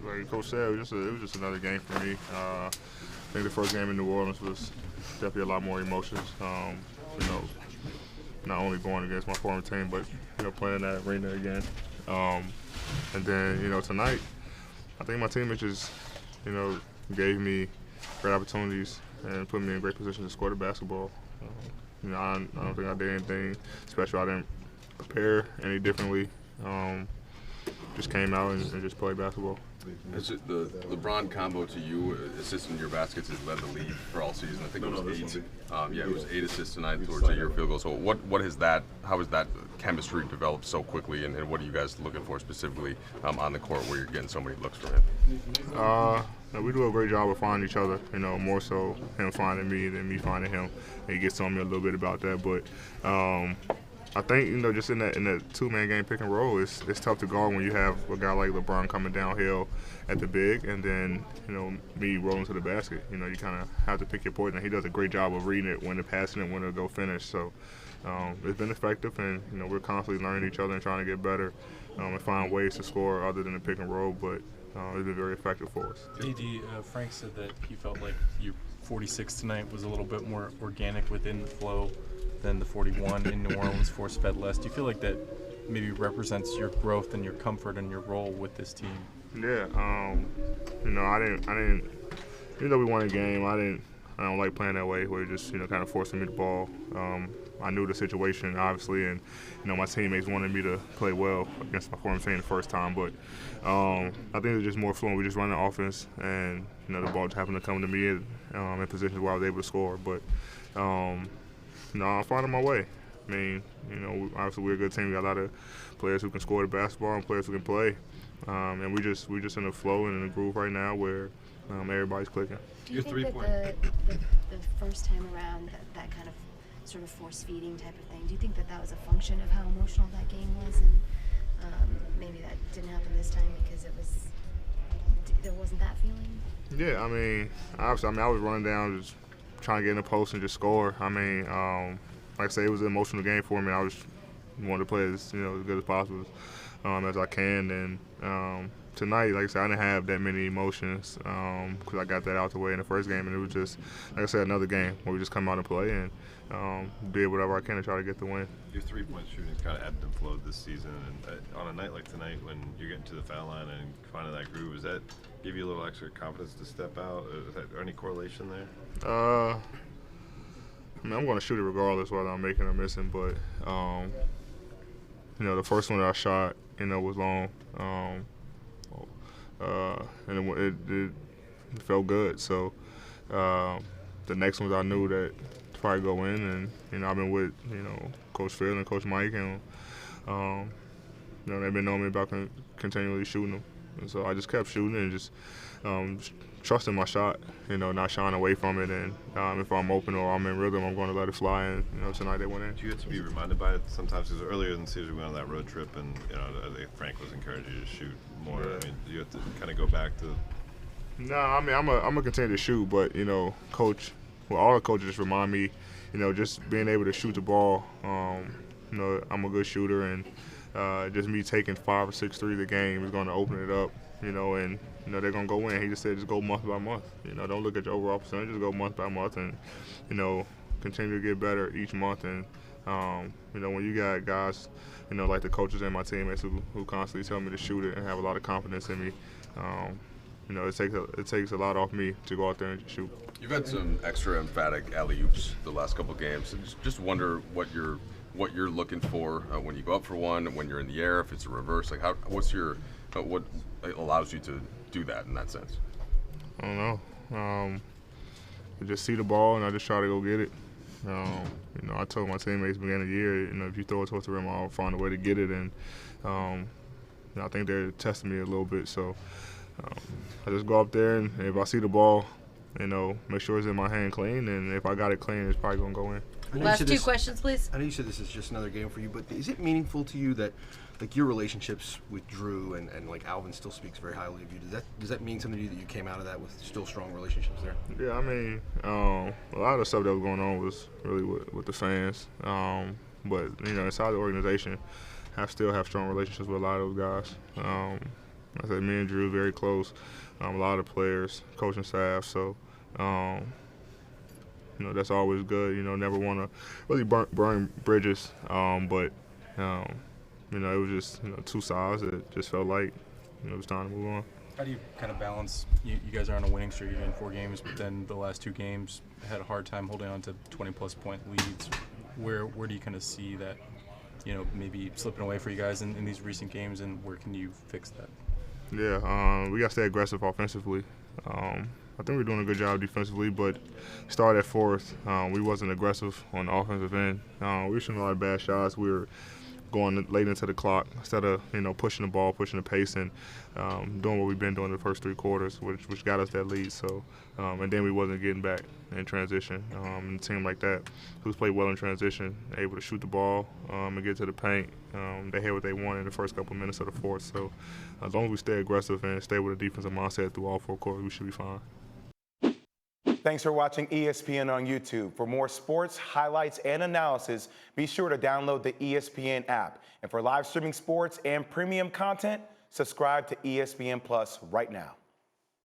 Like Coach said, it was just another game for me. I think the first game in New Orleans was definitely a lot more emotions. Not only going against my former team, but playing that arena again. And then tonight, I think my teammates just gave me great opportunities and put me in great position to score the basketball. I don't think I did anything special. I didn't prepare any differently. Just came out and just played basketball. Is it the LeBron combo to you, assisting your baskets, has led the league for all season? I think it was 8. It was 8 assists tonight towards your field goal. So how has that chemistry developed so quickly, and what are you guys looking for specifically on the court where you're getting so many looks from him? We do a great job of finding each other, more so him finding me than me finding him. He gets on me a little bit about that, but I think just in that two-man game pick and roll, it's tough to guard when you have a guy like LeBron coming downhill at the big, and then me rolling to the basket. You kind of have to pick your poison. He does a great job of reading it, when to pass it, and when to go finish. So it's been effective, and we're constantly learning each other and trying to get better and find ways to score other than the pick and roll. But it's been very effective for us. AD, Frank said that he felt like your 46 tonight was a little bit more organic within the flow than the 41 in New Orleans force-fed less. Do you feel like that maybe represents your growth and your comfort and your role with this team? Yeah, I didn't. Even though we won a game, I don't like playing that way, where you're just kind of forcing me the ball. I knew the situation, obviously, and my teammates wanted me to play well against my former team the first time. But I think it was just more fluent. We just run the offense, and the ball just happened to come to me in positions where I was able to score. But I'm finding my way. I mean, obviously we're a good team. We got a lot of players who can score the basketball and players who can play. And we just in a flow and in a groove right now where everybody's clicking. Do you think that the first time around, that kind of sort of force-feeding type of thing, do you think that was a function of how emotional that game was, and maybe that didn't happen this time because there wasn't that feeling? Yeah, obviously, I was running down just trying to get in the post and just score. Like I say, it was an emotional game for me. I was wanted to play as good as possible as I can. And tonight, like I said, I didn't have that many emotions because I got that out the way in the first game, and it was just, like I said, another game where we just come out and play and did whatever I can to try to get the win. Your three-point shooting's kind of ebbed and flowed this season, and on a night like tonight, when you're getting to the foul line and finding that groove, does that give you a little extra confidence to step out? Is there any correlation there? I'm going to shoot it regardless whether I'm making or missing, but the first one that I shot, was long, and it felt good. So the next ones I knew that probably go in, and I've been with Coach Phil and Coach Mike, and they've been knowing me about continually shooting them, and so I just kept shooting and just trusting my shot, not shying away from it, and if I'm open or I'm in rhythm, I'm going to let it fly, and tonight they went in. Do you have to be reminded by it sometimes? Because earlier in the season we went on that road trip, and I think Frank was encouraging you to shoot more. Yeah. Do you have to kind of go back to? No, I'm gonna continue to shoot, but all the coaches just remind me, just being able to shoot the ball. I'm a good shooter, and just me taking 5 or 6 threes a game is going to open it up, and they're going to go in. He just said just go month by month. Don't look at your overall percentage, just go month by month, and continue to get better each month. And when you got guys, like the coaches and my teammates who constantly tell me to shoot it and have a lot of confidence in me, it takes a lot off me to go out there and just shoot. You've had some extra emphatic alley-oops the last couple of games. And just wonder what you're looking for when you go up for one, when you're in the air, if it's a reverse. Like what allows you to do that in that sense? I don't know. I just see the ball and I just try to go get it. I told my teammates beginning of the year, if you throw it towards the rim, I'll find a way to get it. And I think they're testing me a little bit. So I just go up there, and if I see the ball, make sure it's in my hand clean. And if I got it clean, it's probably going to go in. Last 2 questions, please. I know you said this is just another game for you, but is it meaningful to you that, like, your relationships with Drew and like Alvin still speaks very highly of you? Does that mean something to you that you came out of that with still strong relationships there? Yeah, a lot of the stuff that was going on was really with the fans, but inside the organization, I still have strong relationships with a lot of those guys. I said me and Drew very close. A lot of players, coaching staff. So, that's always good. Never want to really burn bridges. But it was just two sides that just felt like it was time to move on. How do you kind of balance? You guys are on a winning streak in 4 games, but then the last 2 games had a hard time holding on to 20-plus point leads. Where do you kind of see that, maybe slipping away for you guys in these recent games, and where can you fix that? Yeah, we got to stay aggressive offensively. I think we're doing a good job defensively, but started at fourth. We wasn't aggressive on the offensive end. We were shooting a lot of bad shots. We were going late into the clock instead of pushing the ball, pushing the pace, and doing what we've been doing the first 3 quarters, which got us that lead. So, and then we wasn't getting back in transition. And a team like that, who's played well in transition, able to shoot the ball and get to the paint, they had what they wanted in the first couple of minutes of the fourth. So, as long as we stay aggressive and stay with a defensive mindset through all 4 quarters, we should be fine. Thanks for watching ESPN on YouTube. For more sports, highlights, and analysis, be sure to download the ESPN app. And for live streaming sports and premium content, subscribe to ESPN Plus right now.